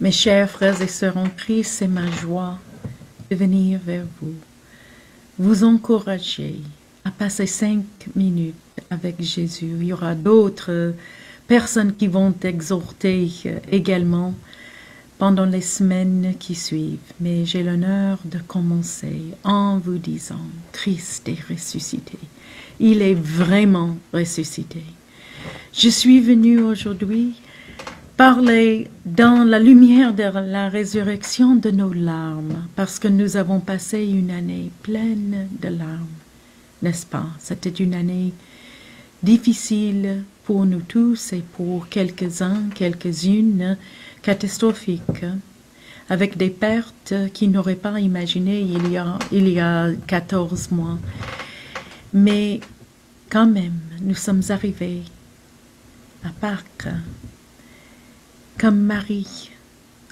Mes chers frères et sœurs en Christ, c'est ma joie de venir vers vous, vous encourager à passer 5 minutes avec Jésus. Il y aura d'autres personnes qui vont exhorter également pendant les semaines qui suivent. Mais j'ai l'honneur de commencer en vous disant, Christ est ressuscité. Il est vraiment ressuscité. Je suis venue aujourd'hui parler dans la lumière de la résurrection de nos larmes, parce que nous avons passé une année pleine de larmes, n'est-ce pas? C'était une année difficile pour nous tous et pour quelques-uns, quelques-unes, catastrophiques, avec des pertes qu'ils n'auraient pas imaginées il y a 14 mois. Mais quand même, nous sommes arrivés à Pâques, comme Marie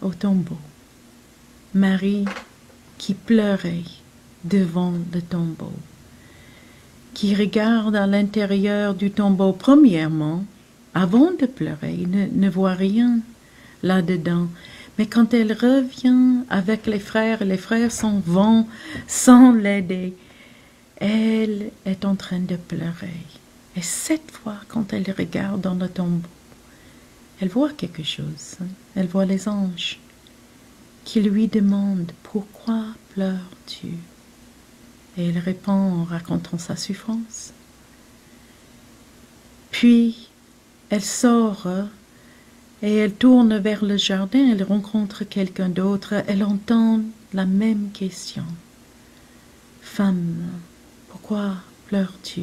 au tombeau. Marie qui pleurait devant le tombeau, qui regarde à l'intérieur du tombeau premièrement, avant de pleurer, ne voit rien là-dedans. Mais quand elle revient avec les frères s'en vont sans l'aider, elle est en train de pleurer. Et cette fois, quand elle regarde dans le tombeau, elle voit quelque chose. Elle voit les anges qui lui demandent « Pourquoi pleures-tu » Et elle répond en racontant sa souffrance. Puis, elle sort et elle tourne vers le jardin. Elle rencontre quelqu'un d'autre. Elle entend la même question. « Femme, pourquoi pleures-tu »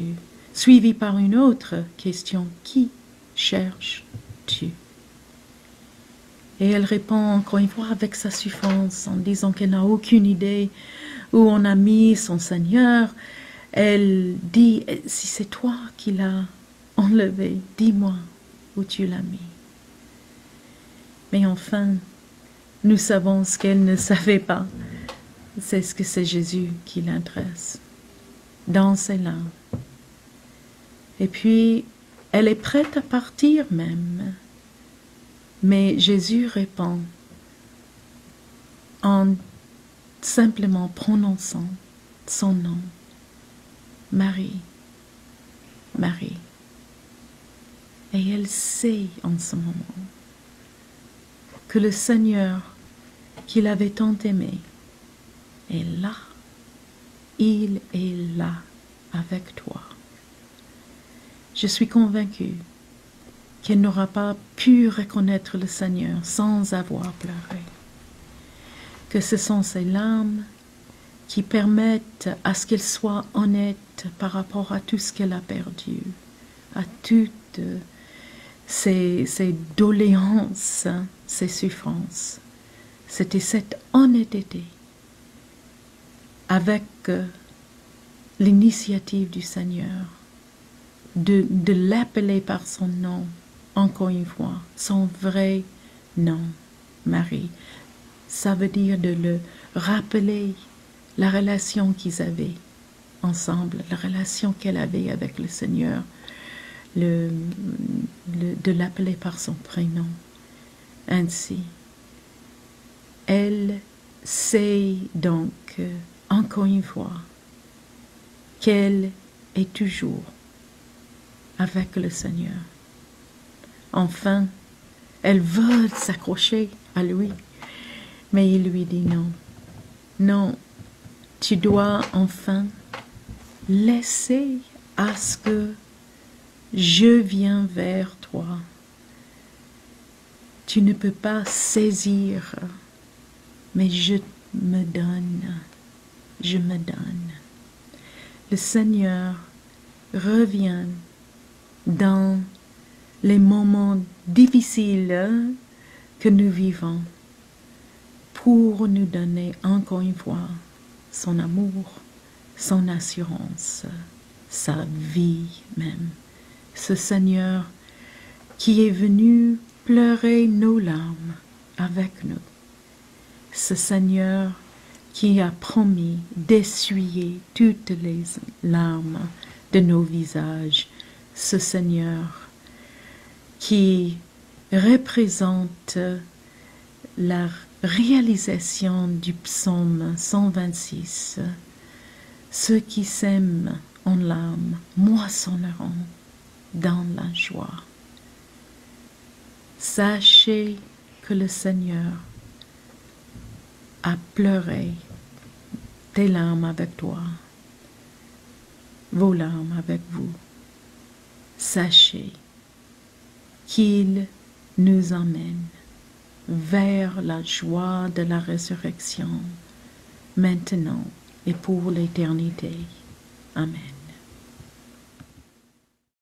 Suivie par une autre question. « Qui cherches-tu » Et elle répond encore une fois avec sa souffrance en disant qu'elle n'a aucune idée où on a mis son Seigneur. Elle dit, si c'est toi qui l'as enlevé, dis-moi où tu l'as mis. Mais enfin, nous savons ce qu'elle ne savait pas. C'est ce que c'est Jésus qui l'intéresse, dans ses larmes. Et puis, elle est prête à partir même. Mais Jésus répond en simplement prononçant son nom. Marie, Marie. Et elle sait en ce moment que le Seigneur qui l'avait tant aimé est là. Il est là avec toi. Je suis convaincue qu'elle n'aura pas pu reconnaître le Seigneur sans avoir pleuré. Que ce sont ces larmes qui permettent à ce qu'elle soit honnête par rapport à tout ce qu'elle a perdu, à toutes ses doléances, ses souffrances. C'était cette honnêteté avec l'initiative du Seigneur de l'appeler par son nom, encore une fois, son vrai nom, Marie. Ça veut dire de le rappeler la relation qu'ils avaient ensemble, la relation qu'elle avait avec le Seigneur, de l'appeler par son prénom. Ainsi, elle sait donc, encore une fois, qu'elle est toujours avec le Seigneur. Enfin, elle veut s'accrocher à lui, mais il lui dit non. Non, tu dois enfin laisser à ce que je vienne vers toi. Tu ne peux pas saisir, mais je me donne. Je me donne. Le Seigneur revient dans les moments difficiles que nous vivons pour nous donner encore une fois son amour, son assurance, sa vie même. Ce Seigneur qui est venu pleurer nos larmes avec nous. Ce Seigneur qui a promis d'essuyer toutes les larmes de nos visages. Ce Seigneur qui représente la réalisation du psaume 126. Ceux qui sèment en larmes moissonneront dans la joie. Sachez que le Seigneur a pleuré tes larmes avec toi, vos larmes avec vous. Sachez qu'il nous emmène vers la joie de la résurrection, maintenant et pour l'éternité. Amen.